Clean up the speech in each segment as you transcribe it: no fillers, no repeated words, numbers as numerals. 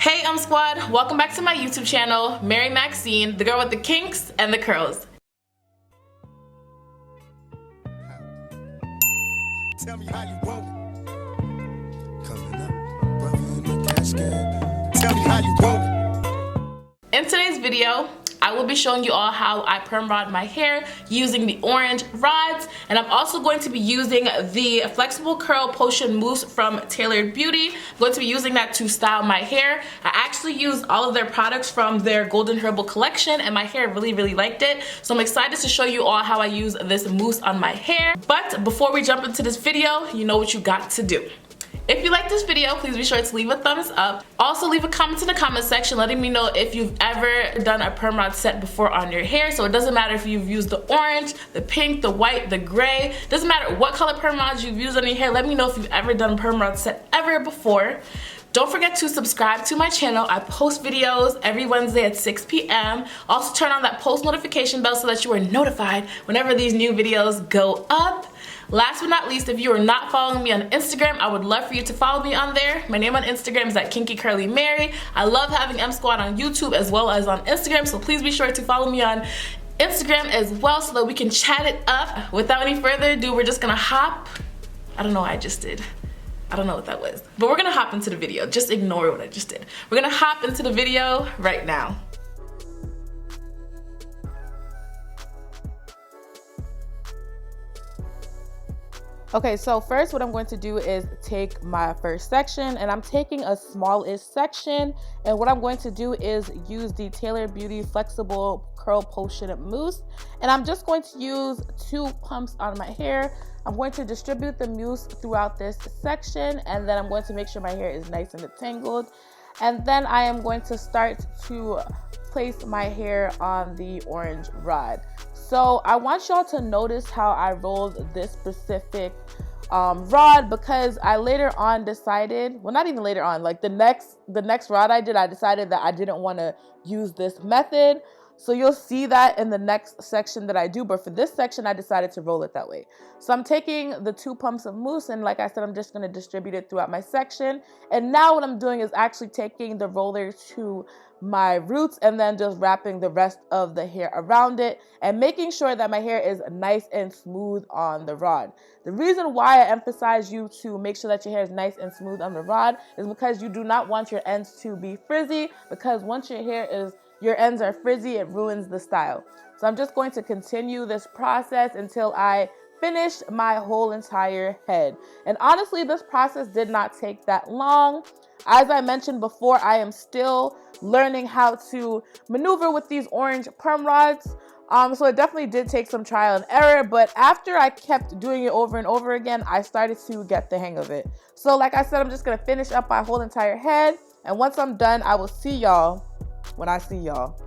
Hey MSquad, welcome back to my YouTube channel, Mary Maxine, the girl with the kinks and the curls. Tell me how you want it. Coming up, brother in the casket. Tell me how you want it. In today's video, I will be showing you all how I perm rod my hair using the Orange rods, and I'm also going to be using the flexible curl potion mousse from Tailored Beauty. I'm going to be using that to style my hair. I actually used all of their products from their Golden Herbal collection and my hair really liked it. So I'm excited to show you all how I use this mousse on my hair. But before we jump into this video, you know what you got to do. If you like this video, please be sure to leave a thumbs up. Also leave a comment in the comment section letting me know if you've ever done a perm rod set before on your hair. So it doesn't matter if you've used the orange, the pink, the white, the gray. Doesn't matter what color perm rods you've used on your hair. Let me know if you've ever done a perm rod set ever before. Don't forget to subscribe to my channel. I post videos every Wednesday at 6 p.m. Also turn on that post notification bell so that you are notified whenever these new videos go up. Last but not least, if you are not following me on Instagram, I would love for you to follow me on there. My name on Instagram is @KinkyCurlyMary. I love having MSquad on YouTube as well as on Instagram, so please be sure to follow me on Instagram as well so that we can chat it up. Without any further ado, we're just gonna hop. I don't know what I just did. I don't know what that was. But we're gonna hop into the video. Just ignore what I just did. We're gonna hop into the video right now. Okay, so first what I'm going to do is take my first section, and I'm taking a smallish section, and what I'm going to do is use the Tailored Beauty Flexible Curl Potion Mousse, and I'm just going to use 2 pumps on my hair. I'm going to distribute the mousse throughout this section, and then I'm going to make sure my hair is nice and entangled, and then I am going to start to place my hair on the orange rod. So I want y'all to notice how I rolled this specific rod, because I later on decided, well, not even later on, like the next rod I decided that I didn't want to use this method. So you'll see that in the next section that I do, but for this section I decided to roll it that way. So I'm taking the 2 pumps of mousse, and like I said, I'm just going to distribute it throughout my section. And now what I'm doing is actually taking the roller to my roots and then just wrapping the rest of the hair around it and making sure that my hair is nice and smooth on the rod. The reason why I emphasize you to make sure that your hair is nice and smooth on the rod is because you do not want your ends to be frizzy, because once your ends are frizzy, it ruins the style. So I'm just going to continue this process until I finish my whole entire head. And honestly, this process did not take that long. As I mentioned before, I am still learning how to maneuver with these orange perm rods. So it definitely did take some trial and error, but after I kept doing it over and over again, I started to get the hang of it. So like I said, I'm just gonna finish up my whole entire head, and once I'm done, I will see y'all when I see y'all.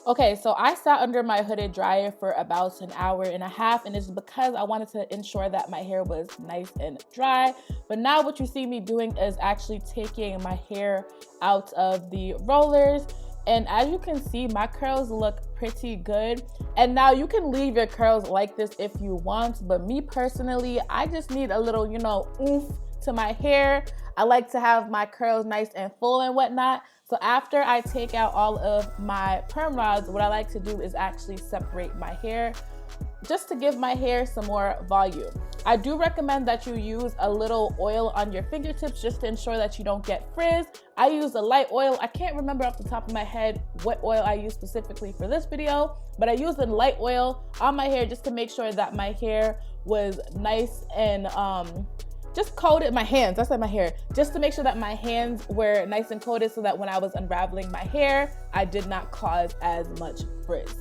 Okay, so I sat under my hooded dryer for about an hour and a half, and it's because I wanted to ensure that my hair was nice and dry. But now what you see me doing is actually taking my hair out of the rollers. And as you can see, my curls look pretty good. And now you can leave your curls like this if you want, but me personally, I just need a little, you know, oomph to my hair. I like to have my curls nice and full and whatnot. So after I take out all of my perm rods, what I like to do is actually separate my hair just to give my hair some more volume. I do recommend that you use a little oil on your fingertips just to ensure that you don't get frizz. I use a light oil. I can't remember off the top of my head what oil I use specifically for this video, but I used a light oil on my hair just to make sure that my hair was nice and just coated. My hands, that's like my hair, just to make sure that my hands were nice and coated so that when I was unraveling my hair, I did not cause as much frizz.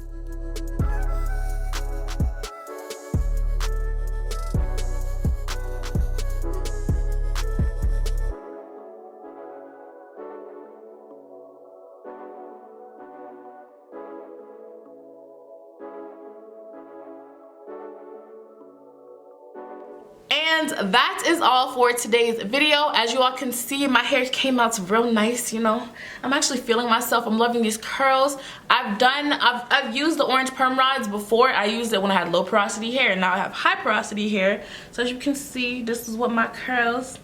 And that is all for today's video. As you all can see, my hair came out real nice, you know. I'm actually feeling myself. I'm loving these curls. I've used the Orange Perm Rods before. I used it when I had low porosity hair, and now I have high porosity hair. So as you can see, this is what my curls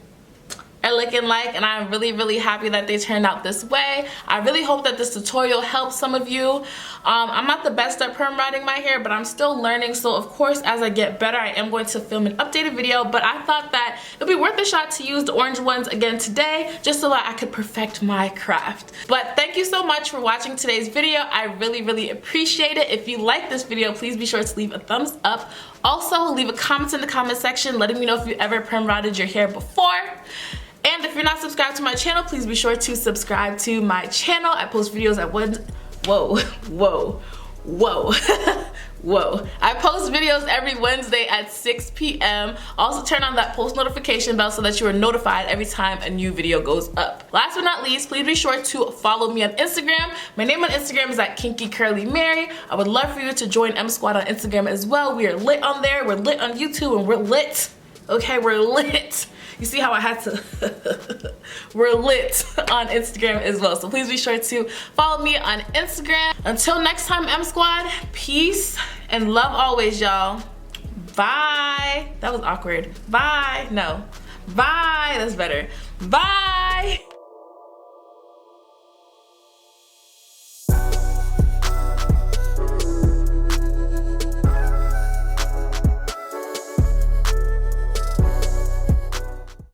are looking like, and I'm really happy that they turned out this way. I really hope that this tutorial helps some of you. I'm not the best at perm rodding my hair, but I'm still learning, so of course as I get better I am going to film an updated video, but I thought that it would be worth a shot to use the orange ones again today just so that I could perfect my craft. But thank you so much for watching today's video. I really appreciate it. If you like this video, please be sure to leave a thumbs up. Also, leave a comment in the comment section letting me know if you ever perm rodded your hair before. And if you're not subscribed to my channel, please be sure to subscribe to my channel. I post videos at I post videos every Wednesday at 6 p.m. Also turn on that post notification bell so that you are notified every time a new video goes up. Last but not least, please be sure to follow me on Instagram. My name on Instagram is at KinkyCurlyMary. I would love for you to join MSquad on Instagram as well. We are lit on there, we're lit on YouTube, and we're lit. Okay, we're lit. You see how I had to? We're lit on Instagram as well. So please be sure to follow me on Instagram. Until next time, MSquad, peace and love always, y'all. Bye. That was awkward. Bye. No. Bye. That's better. Bye.